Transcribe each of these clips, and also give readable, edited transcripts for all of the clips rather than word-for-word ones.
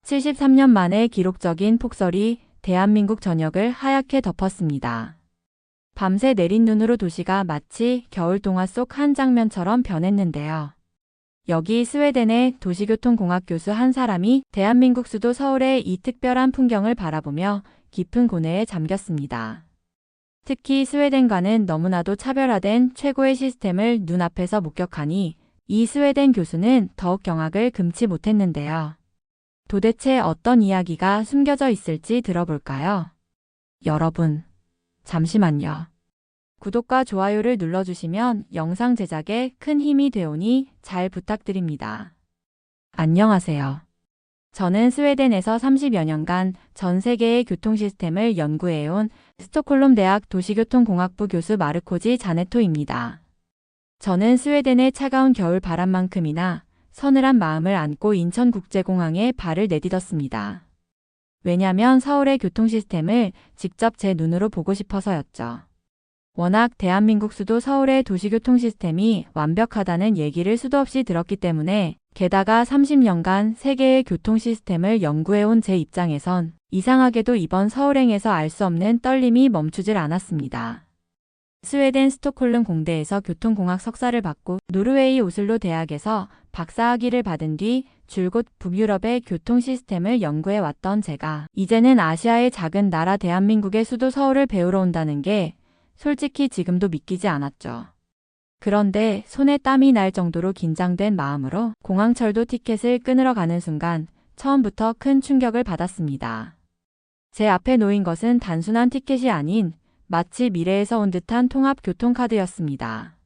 73년 만에 기록적인 폭설이 대한민국 전역을 하얗게 덮었습니다. 밤새 내린 눈으로 도시가 마치 겨울 동화 속 한 장면처럼 변했는데요. 여기 스웨덴의 도시교통공학 교수 한 사람이 대한민국 수도 서울의 이 특별한 풍경을 바라보며 깊은 고뇌에 잠겼습니다. 특히 스웨덴과는 너무나도 차별화된 최고의 시스템을 눈앞에서 목격하니 이 스웨덴 교수는 더욱 경악을 금치 못했는데요. 도대체 어떤 이야기가 숨겨져 있을지 들어볼까요? 여러분, 잠시만요. 구독과 좋아요를 눌러주시면 영상 제작에 큰 힘이 되오니 잘 부탁드립니다. 안녕하세요. 저는 스웨덴에서 30여 년간 전 세계의 교통 시스템을 연구해온 스톡홀름 대학 도시교통공학부 교수 마르코지 자네토입니다. 저는 스웨덴의 차가운 겨울 바람만큼이나 서늘한 마음을 안고 인천국제공항에 발을 내딛었습니다. 왜냐면 서울의 교통 시스템을 직접 제 눈으로 보고 싶어서였죠. 워낙 대한민국 수도 서울의 도시교통 시스템이 완벽하다는 얘기를 수도 없이 들었기 때문에 게다가 30년간 세계의 교통 시스템을 연구해온 제 입장에선 이상하게도 이번 서울행에서 알 수 없는 떨림이 멈추질 않았습니다. 스웨덴 스톡홀름 공대에서 교통공학 석사를 받고 노르웨이 오슬로 대학에서 박사학위를 받은 뒤 줄곧 북유럽의 교통 시스템을 연구해 왔던 제가 이제는 아시아의 작은 나라 대한민국의 수도 서울을 배우러 온다는 게 솔직히 지금도 믿기지 않았죠. 그런데 손에 땀이 날 정도로 긴장된 마음으로 공항철도 티켓을 끊으러 가는 순간 처음부터 큰 충격을 받았습니다. 제 앞에 놓인 것은 단순한 티켓이 아닌 마치 미래에서 온 듯한 통합 교통카드였습니다.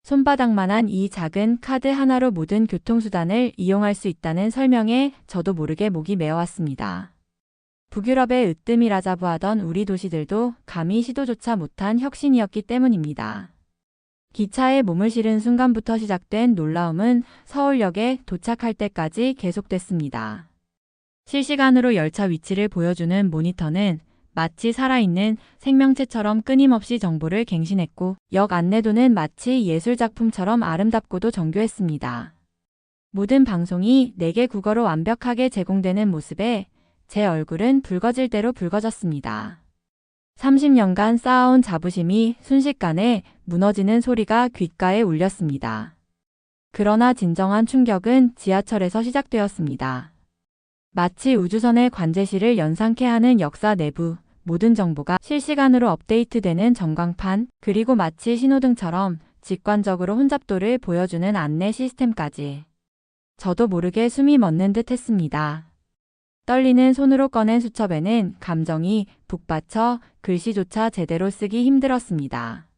손바닥만한 이 작은 카드 하나로 모든 교통수단을 이용할 수 있다는 설명에 저도 모르게 목이 메어왔습니다. 북유럽의 으뜸이라자부하던 우리 도시들도 감히 시도조차 못한 혁신이었기 때문입니다. 기차에 몸을 실은 순간부터 시작된 놀라움은 서울역에 도착할 때까지 계속됐습니다. 실시간으로 열차 위치를 보여주는 모니터는 마치 살아있는 생명체처럼 끊임없이 정보를 갱신했고 역 안내도는 마치 예술작품처럼 아름답고도 정교했습니다. 모든 방송이 4개 국어로 완벽하게 제공되는 모습에 제 얼굴은 붉어질 대로 붉어졌습니다. 30년간 쌓아온 자부심이 순식간에 무너지는 소리가 귓가에 울렸습니다. 그러나 진정한 충격은 지하철에서 시작되었습니다. 마치 우주선의 관제실을 연상케 하는 역사 내부, 모든 정보가 실시간으로 업데이트되는 전광판, 그리고 마치 신호등처럼 직관적으로 혼잡도를 보여주는 안내 시스템까지. 저도 모르게 숨이 멎는 듯 했습니다. 떨리는 손으로 꺼낸 수첩에는 감정이 북받쳐 글씨조차 제대로 쓰기 힘들었습니다.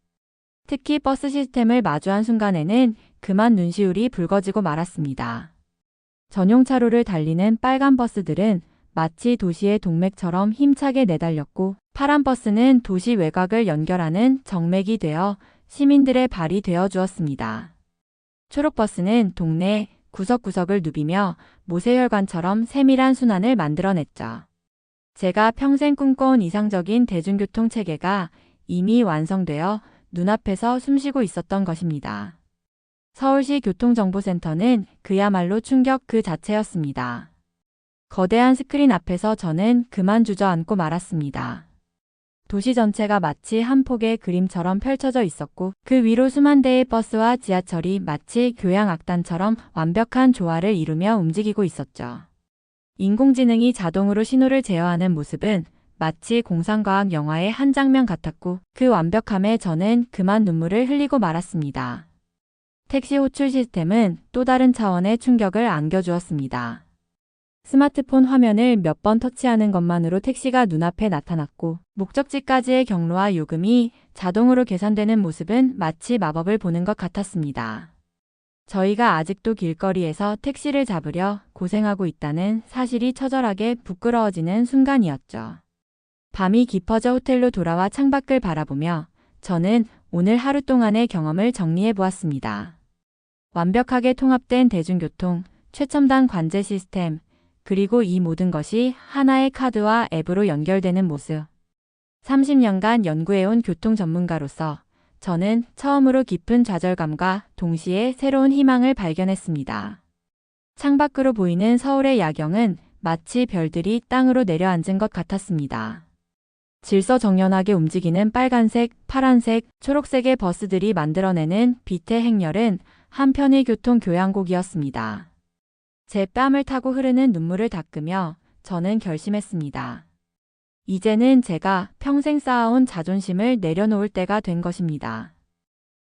특히 버스 시스템을 마주한 순간에는 그만 눈시울이 붉어지고 말았습니다. 전용 차로를 달리는 빨간 버스들은 마치 도시의 동맥처럼 힘차게 내달렸고 파란 버스는 도시 외곽을 연결하는 정맥이 되어 시민들의 발이 되어 주었습니다. 초록버스는 동네 구석구석을 누비며 모세혈관처럼 세밀한 순환을 만들어냈죠. 제가 평생 꿈꿔온 이상적인 대중교통 체계가 이미 완성되어 눈앞에서 숨쉬고 있었던 것입니다. 서울시 교통정보센터는 그야말로 충격 그 자체였습니다. 거대한 스크린 앞에서 저는 그만 주저앉고 말았습니다. 도시 전체가 마치 한 폭의 그림처럼 펼쳐져 있었고 그 위로 수만 대의 버스와 지하철이 마치 교향 악단처럼 완벽한 조화를 이루며 움직이고 있었죠. 인공지능이 자동으로 신호를 제어하는 모습은 마치 공상과학 영화의 한 장면 같았고 그 완벽함에 저는 그만 눈물을 흘리고 말았습니다. 택시 호출 시스템은 또 다른 차원의 충격을 안겨주었습니다. 스마트폰 화면을 몇 번 터치하는 것만으로 택시가 눈앞에 나타났고 목적지까지의 경로와 요금이 자동으로 계산되는 모습은 마치 마법을 보는 것 같았습니다. 저희가 아직도 길거리에서 택시를 잡으려 고생하고 있다는 사실이 처절하게 부끄러워지는 순간이었죠. 밤이 깊어져 호텔로 돌아와 창밖을 바라보며 저는 오늘 하루 동안의 경험을 정리해 보았습니다. 완벽하게 통합된 대중교통, 최첨단 관제 시스템, 그리고 이 모든 것이 하나의 카드와 앱으로 연결되는 모습. 30년간 연구해온 교통 전문가로서 저는 처음으로 깊은 좌절감과 동시에 새로운 희망을 발견했습니다. 창밖으로 보이는 서울의 야경은 마치 별들이 땅으로 내려앉은 것 같았습니다. 질서정연하게 움직이는 빨간색, 파란색, 초록색의 버스들이 만들어내는 빛의 행렬은 한편의 교통교향곡이었습니다. 제 뺨을 타고 흐르는 눈물을 닦으며 저는 결심했습니다. 이제는 제가 평생 쌓아온 자존심을 내려놓을 때가 된 것입니다.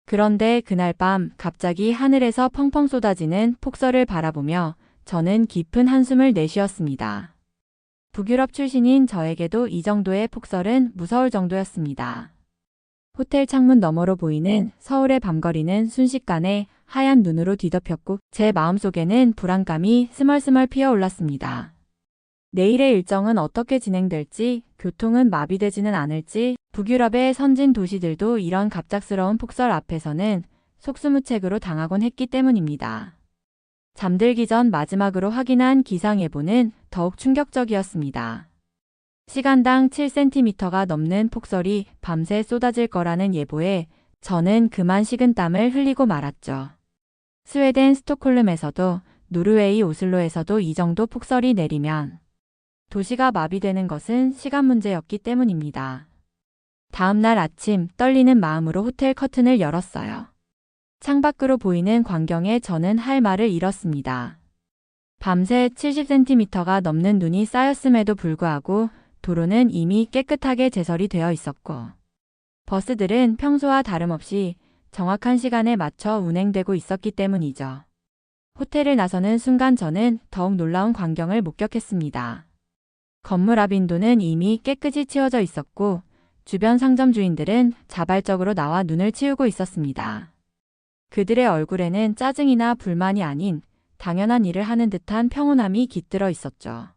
그런데 그날 밤 갑자기 하늘에서 펑펑 쏟아지는 폭설을 바라보며 저는 깊은 한숨을 내쉬었습니다. 북유럽 출신인 저에게도 이 정도의 폭설은 무서울 정도였습니다. 호텔 창문 너머로 보이는 서울의 밤거리는 순식간에 하얀 눈으로 뒤덮였고 제 마음속에는 불안감이 스멀스멀 피어올랐습니다. 내일의 일정은 어떻게 진행될지, 교통은 마비되지는 않을지, 북유럽의 선진 도시들도 이런 갑작스러운 폭설 앞에서는 속수무책으로 당하곤 했기 때문입니다. 잠들기 전 마지막으로 확인한 기상예보는 더욱 충격적이었습니다. 시간당 7cm가 넘는 폭설이 밤새 쏟아질 거라는 예보에 저는 그만 식은땀을 흘리고 말았죠. 스웨덴 스톡홀름에서도 노르웨이 오슬로에서도 이 정도 폭설이 내리면 도시가 마비되는 것은 시간 문제였기 때문입니다. 다음 날 아침 떨리는 마음으로 호텔 커튼을 열었어요. 창밖으로 보이는 광경에 저는 할 말을 잃었습니다. 밤새 70cm가 넘는 눈이 쌓였음에도 불구하고 도로는 이미 깨끗하게 제설이 되어 있었고 버스들은 평소와 다름없이 정확한 시간에 맞춰 운행되고 있었기 때문이죠. 호텔을 나서는 순간 저는 더욱 놀라운 광경을 목격했습니다. 건물 앞 인도는 이미 깨끗이 치워져 있었고 주변 상점 주인들은 자발적으로 나와 눈을 치우고 있었습니다. 그들의 얼굴에는 짜증이나 불만이 아닌 당연한 일을 하는 듯한 평온함이 깃들어 있었죠.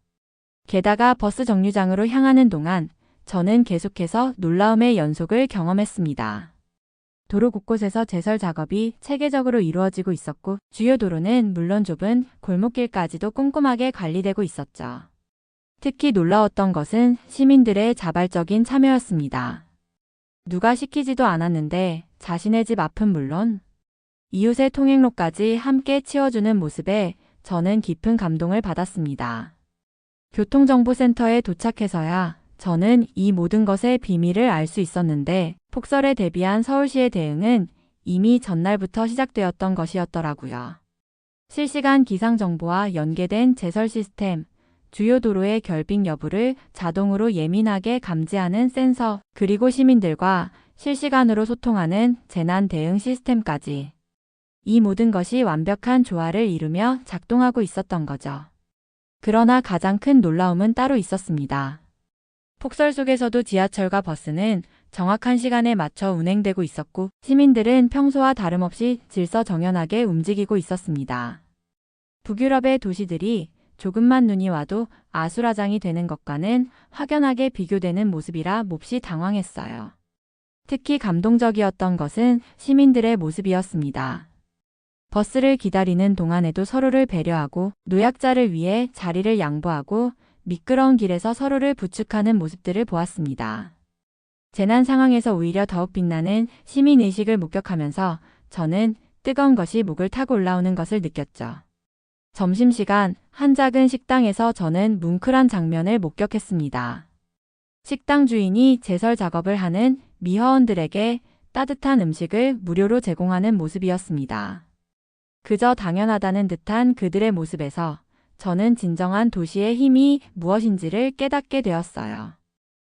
게다가 버스 정류장으로 향하는 동안 저는 계속해서 놀라움의 연속을 경험했습니다. 도로 곳곳에서 제설 작업이 체계적으로 이루어지고 있었고 주요 도로는 물론 좁은 골목길까지도 꼼꼼하게 관리되고 있었죠. 특히 놀라웠던 것은 시민들의 자발적인 참여였습니다. 누가 시키지도 않았는데 자신의 집 앞은 물론 이웃의 통행로까지 함께 치워주는 모습에 저는 깊은 감동을 받았습니다. 교통정보센터에 도착해서야 저는 이 모든 것의 비밀을 알 수 있었는데 폭설에 대비한 서울시의 대응은 이미 전날부터 시작되었던 것이었더라고요. 실시간 기상정보와 연계된 제설 시스템, 주요 도로의 결빙 여부를 자동으로 예민하게 감지하는 센서, 그리고 시민들과 실시간으로 소통하는 재난 대응 시스템까지. 이 모든 것이 완벽한 조화를 이루며 작동하고 있었던 거죠. 그러나 가장 큰 놀라움은 따로 있었습니다. 폭설 속에서도 지하철과 버스는 정확한 시간에 맞춰 운행되고 있었고 시민들은 평소와 다름없이 질서정연하게 움직이고 있었습니다. 북유럽의 도시들이 조금만 눈이 와도 아수라장이 되는 것과는 확연하게 비교되는 모습이라 몹시 당황했어요. 특히 감동적이었던 것은 시민들의 모습이었습니다. 버스를 기다리는 동안에도 서로를 배려하고 노약자를 위해 자리를 양보하고 미끄러운 길에서 서로를 부축하는 모습들을 보았습니다. 재난 상황에서 오히려 더욱 빛나는 시민의식을 목격하면서 저는 뜨거운 것이 목을 타고 올라오는 것을 느꼈죠. 점심시간 한 작은 식당에서 저는 뭉클한 장면을 목격했습니다. 식당 주인이 제설 작업을 하는 미화원들에게 따뜻한 음식을 무료로 제공하는 모습이었습니다. 그저 당연하다는 듯한 그들의 모습에서 저는 진정한 도시의 힘이 무엇인지를 깨닫게 되었어요.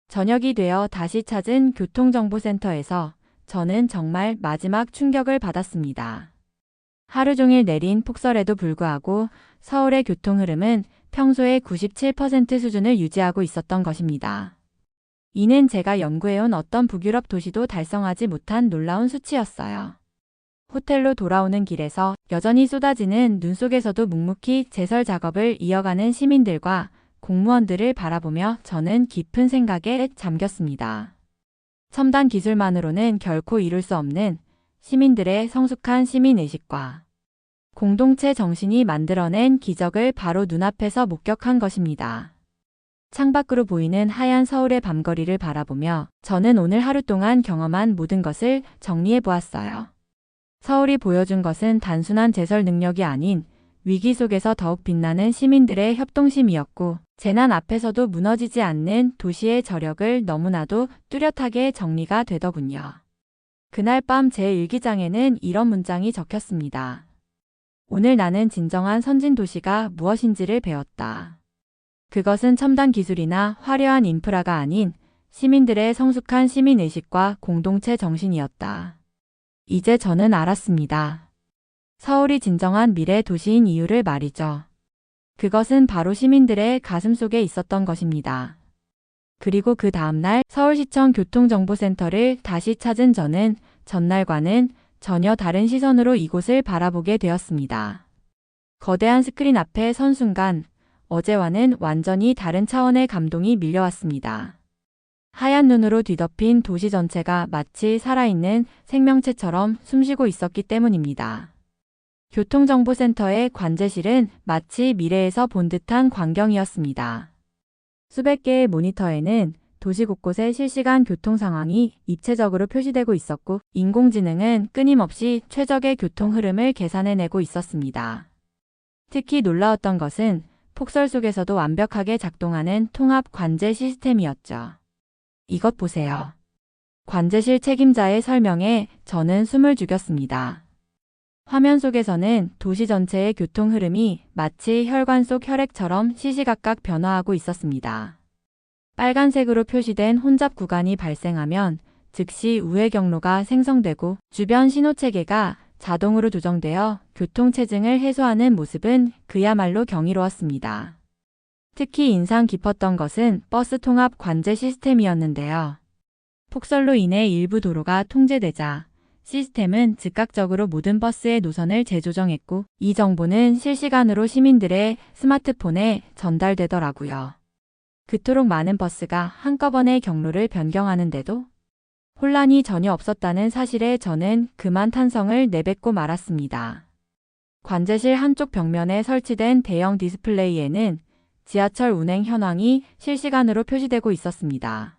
저녁이 되어 다시 찾은 교통정보센터에서 저는 정말 마지막 충격을 받았습니다. 하루 종일 내린 폭설에도 불구하고 서울의 교통 흐름은 평소의 97% 수준을 유지하고 있었던 것입니다. 이는 제가 연구해온 어떤 북유럽 도시도 달성하지 못한 놀라운 수치였어요. 호텔로 돌아오는 길에서 여전히 쏟아지는 눈 속에서도 묵묵히 제설 작업을 이어가는 시민들과 공무원들을 바라보며 저는 깊은 생각에 잠겼습니다. 첨단 기술만으로는 결코 이룰 수 없는 시민들의 성숙한 시민의식과 공동체 정신이 만들어낸 기적을 바로 눈앞에서 목격한 것입니다. 창밖으로 보이는 하얀 서울의 밤거리를 바라보며 저는 오늘 하루 동안 경험한 모든 것을 정리해 보았어요. 서울이 보여준 것은 단순한 제설 능력이 아닌 위기 속에서 더욱 빛나는 시민들의 협동심이었고, 재난 앞에서도 무너지지 않는 도시의 저력을 너무나도 뚜렷하게 정리가 되더군요. 그날 밤 제 일기장에는 이런 문장이 적혔습니다. 오늘 나는 진정한 선진 도시가 무엇인지를 배웠다. 그것은 첨단 기술이나 화려한 인프라가 아닌 시민들의 성숙한 시민의식과 공동체 정신이었다. 이제 저는 알았습니다. 서울이 진정한 미래 도시인 이유를 말이죠. 그것은 바로 시민들의 가슴 속에 있었던 것입니다. 그리고 그 다음날 서울시청 교통정보센터를 다시 찾은 저는 전날과는 전혀 다른 시선으로 이곳을 바라보게 되었습니다. 거대한 스크린 앞에 선 순간 어제와는 완전히 다른 차원의 감동이 밀려왔습니다. 하얀 눈으로 뒤덮인 도시 전체가 마치 살아있는 생명체처럼 숨쉬고 있었기 때문입니다. 교통정보센터의 관제실은 마치 미래에서 본 듯한 광경이었습니다. 수백 개의 모니터에는 도시 곳곳의 실시간 교통 상황이 입체적으로 표시되고 있었고, 인공지능은 끊임없이 최적의 교통 흐름을 계산해내고 있었습니다. 특히 놀라웠던 것은 폭설 속에서도 완벽하게 작동하는 통합 관제 시스템이었죠. 이것 보세요. 관제실 책임자의 설명에 저는 숨을 죽였습니다. 화면 속에서는 도시 전체의 교통 흐름이 마치 혈관 속 혈액처럼 시시각각 변화하고 있었습니다. 빨간색으로 표시된 혼잡 구간이 발생하면 즉시 우회 경로가 생성되고 주변 신호 체계가 자동으로 조정되어 교통 체증을 해소하는 모습은 그야말로 경이로웠습니다. 특히 인상 깊었던 것은 버스 통합 관제 시스템이었는데요. 폭설로 인해 일부 도로가 통제되자 시스템은 즉각적으로 모든 버스의 노선을 재조정했고, 이 정보는 실시간으로 시민들의 스마트폰에 전달되더라고요. 그토록 많은 버스가 한꺼번에 경로를 변경하는데도 혼란이 전혀 없었다는 사실에 저는 그만 탄성을 내뱉고 말았습니다. 관제실 한쪽 벽면에 설치된 대형 디스플레이에는 지하철 운행 현황이 실시간으로 표시되고 있었습니다.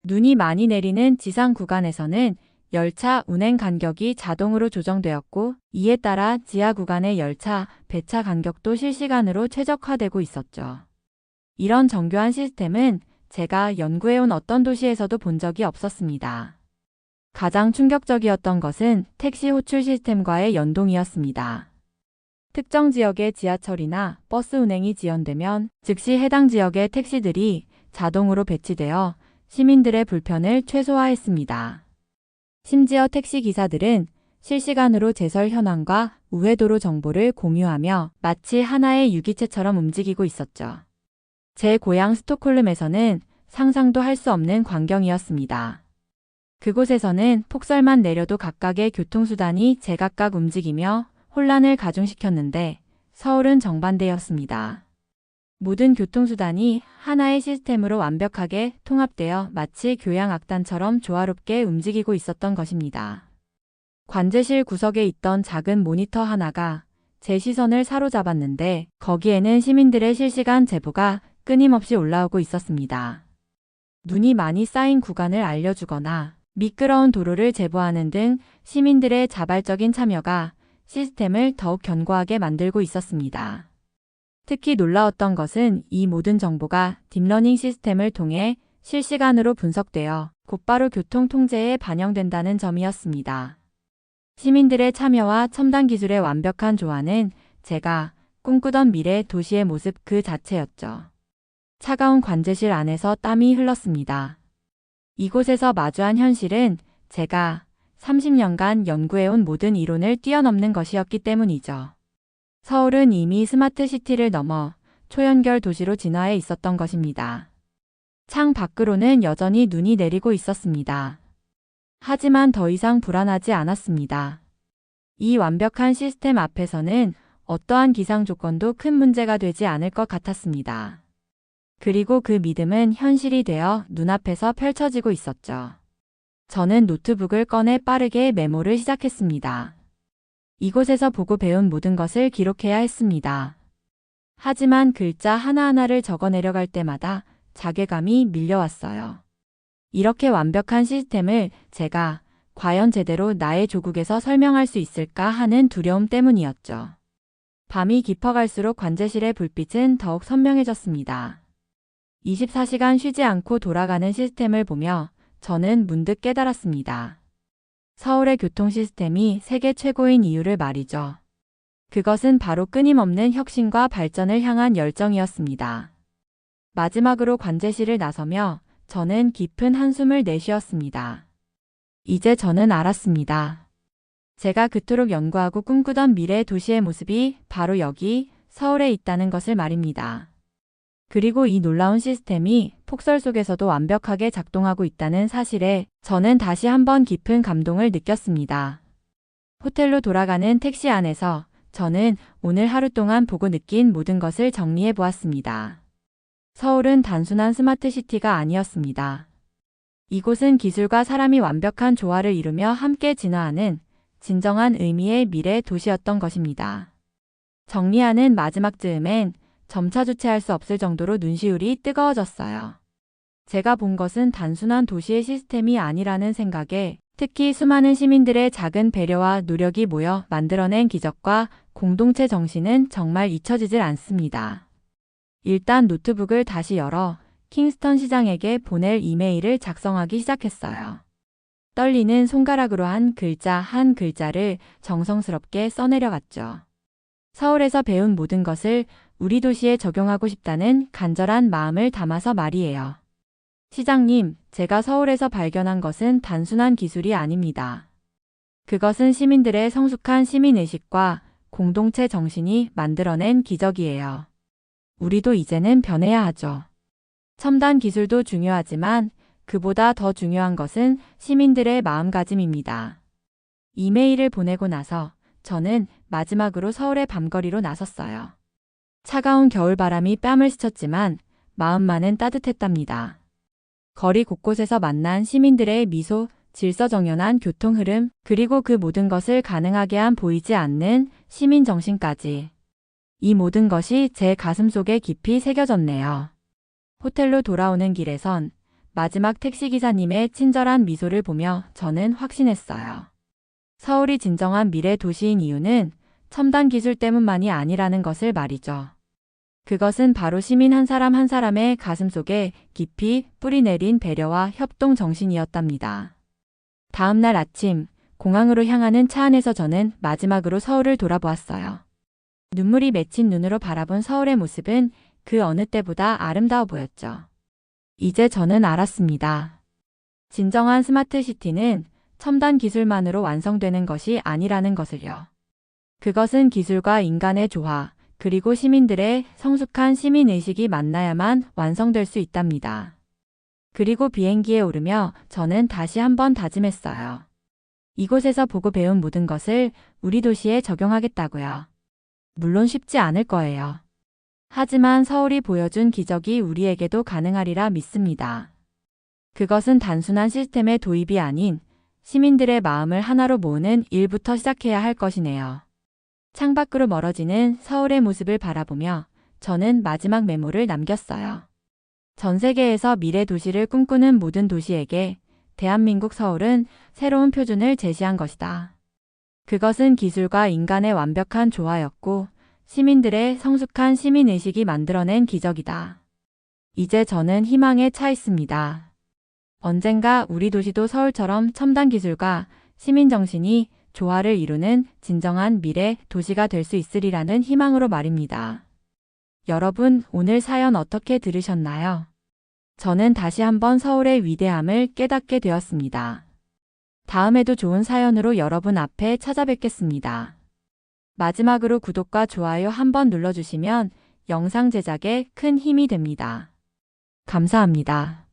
눈이 많이 내리는 지상 구간에서는 열차 운행 간격이 자동으로 조정되었고, 이에 따라 지하 구간의 열차 배차 간격도 실시간으로 최적화되고 있었죠. 이런 정교한 시스템은 제가 연구해온 어떤 도시에서도 본 적이 없었습니다. 가장 충격적이었던 것은 택시 호출 시스템과의 연동이었습니다. 특정 지역의 지하철이나 버스 운행이 지연되면 즉시 해당 지역의 택시들이 자동으로 배치되어 시민들의 불편을 최소화했습니다. 심지어 택시 기사들은 실시간으로 제설 현황과 우회도로 정보를 공유하며 마치 하나의 유기체처럼 움직이고 있었죠. 제 고향 스톡홀름에서는 상상도 할 수 없는 광경이었습니다. 그곳에서는 폭설만 내려도 각각의 교통수단이 제각각 움직이며 혼란을 가중시켰는데, 서울은 정반대였습니다. 모든 교통수단이 하나의 시스템으로 완벽하게 통합되어 마치 교향악단처럼 조화롭게 움직이고 있었던 것입니다. 관제실 구석에 있던 작은 모니터 하나가 제 시선을 사로잡았는데, 거기에는 시민들의 실시간 제보가 끊임없이 올라오고 있었습니다. 눈이 많이 쌓인 구간을 알려주거나 미끄러운 도로를 제보하는 등 시민들의 자발적인 참여가 시스템을 더욱 견고하게 만들고 있었습니다. 특히 놀라웠던 것은 이 모든 정보가 딥러닝 시스템을 통해 실시간으로 분석되어 곧바로 교통 통제에 반영된다는 점이었습니다. 시민들의 참여와 첨단 기술의 완벽한 조화는 제가 꿈꾸던 미래 도시의 모습 그 자체였죠. 차가운 관제실 안에서 땀이 흘렀습니다. 이곳에서 마주한 현실은 제가 30년간 연구해온 모든 이론을 뛰어넘는 것이었기 때문이죠. 서울은 이미 스마트 시티를 넘어 초연결 도시로 진화해 있었던 것입니다. 창 밖으로는 여전히 눈이 내리고 있었습니다. 하지만 더 이상 불안하지 않았습니다. 이 완벽한 시스템 앞에서는 어떠한 기상 조건도 큰 문제가 되지 않을 것 같았습니다. 그리고 그 믿음은 현실이 되어 눈앞에서 펼쳐지고 있었죠. 저는 노트북을 꺼내 빠르게 메모를 시작했습니다. 이곳에서 보고 배운 모든 것을 기록해야 했습니다. 하지만 글자 하나하나를 적어 내려갈 때마다 자괴감이 밀려왔어요. 이렇게 완벽한 시스템을 제가 과연 제대로 나의 조국에서 설명할 수 있을까 하는 두려움 때문이었죠. 밤이 깊어갈수록 관제실의 불빛은 더욱 선명해졌습니다. 24시간 쉬지 않고 돌아가는 시스템을 보며 저는 문득 깨달았습니다. 서울의 교통 시스템이 세계 최고인 이유를 말이죠. 그것은 바로 끊임없는 혁신과 발전을 향한 열정이었습니다. 마지막으로 관제실을 나서며 저는 깊은 한숨을 내쉬었습니다. 이제 저는 알았습니다. 제가 그토록 연구하고 꿈꾸던 미래 도시의 모습이 바로 여기 서울에 있다는 것을 말입니다. 그리고 이 놀라운 시스템이 폭설 속에서도 완벽하게 작동하고 있다는 사실에 저는 다시 한번 깊은 감동을 느꼈습니다. 호텔로 돌아가는 택시 안에서 저는 오늘 하루 동안 보고 느낀 모든 것을 정리해 보았습니다. 서울은 단순한 스마트 시티가 아니었습니다. 이곳은 기술과 사람이 완벽한 조화를 이루며 함께 진화하는 진정한 의미의 미래 도시였던 것입니다. 정리하는 마지막 즈음엔 점차 주체할 수 없을 정도로 눈시울이 뜨거워졌어요. 제가 본 것은 단순한 도시의 시스템이 아니라는 생각에 특히 수많은 시민들의 작은 배려와 노력이 모여 만들어낸 기적과 공동체 정신은 정말 잊혀지질 않습니다. 일단 노트북을 다시 열어 킹스턴 시장에게 보낼 이메일을 작성하기 시작했어요. 떨리는 손가락으로 한 글자를 정성스럽게 써내려갔죠. 서울에서 배운 모든 것을 우리 도시에 적용하고 싶다는 간절한 마음을 담아서 말이에요. 시장님, 제가 서울에서 발견한 것은 단순한 기술이 아닙니다. 그것은 시민들의 성숙한 시민의식과 공동체 정신이 만들어낸 기적이에요. 우리도 이제는 변해야 하죠. 첨단 기술도 중요하지만 그보다 더 중요한 것은 시민들의 마음가짐입니다. 이메일을 보내고 나서 저는 마지막으로 서울의 밤거리로 나섰어요. 차가운 겨울바람이 뺨을 스쳤지만 마음만은 따뜻했답니다. 거리 곳곳에서 만난 시민들의 미소, 질서정연한 교통 흐름, 그리고 그 모든 것을 가능하게 한 보이지 않는 시민 정신까지. 이 모든 것이 제 가슴속에 깊이 새겨졌네요. 호텔로 돌아오는 길에선 마지막 택시기사님의 친절한 미소를 보며 저는 확신했어요. 서울이 진정한 미래 도시인 이유는 첨단 기술 때문만이 아니라는 것을 말이죠. 그것은 바로 시민 한 사람 한 사람의 가슴속에 깊이 뿌리내린 배려와 협동 정신이었답니다. 다음 날 아침, 공항으로 향하는 차 안에서 저는 마지막으로 서울을 돌아보았어요. 눈물이 맺힌 눈으로 바라본 서울의 모습은 그 어느 때보다 아름다워 보였죠. 이제 저는 알았습니다. 진정한 스마트 시티는 첨단 기술만으로 완성되는 것이 아니라는 것을요. 그것은 기술과 인간의 조화, 그리고 시민들의 성숙한 시민의식이 만나야만 완성될 수 있답니다. 그리고 비행기에 오르며 저는 다시 한번 다짐했어요. 이곳에서 보고 배운 모든 것을 우리 도시에 적용하겠다고요. 물론 쉽지 않을 거예요. 하지만 서울이 보여준 기적이 우리에게도 가능하리라 믿습니다. 그것은 단순한 시스템의 도입이 아닌 시민들의 마음을 하나로 모으는 일부터 시작해야 할 것이네요. 창밖으로 멀어지는 서울의 모습을 바라보며 저는 마지막 메모를 남겼어요. 전 세계에서 미래 도시를 꿈꾸는 모든 도시에게 대한민국 서울은 새로운 표준을 제시한 것이다. 그것은 기술과 인간의 완벽한 조화였고 시민들의 성숙한 시민의식이 만들어낸 기적이다. 이제 저는 희망에 차 있습니다. 언젠가 우리 도시도 서울처럼 첨단 기술과 시민 정신이 조화를 이루는 진정한 미래 도시가 될 수 있으리라는 희망으로 말입니다. 여러분, 오늘 사연 어떻게 들으셨나요? 저는 다시 한번 서울의 위대함을 깨닫게 되었습니다. 다음에도 좋은 사연으로 여러분 앞에 찾아뵙겠습니다. 마지막으로 구독과 좋아요 한번 눌러주시면 영상 제작에 큰 힘이 됩니다. 감사합니다.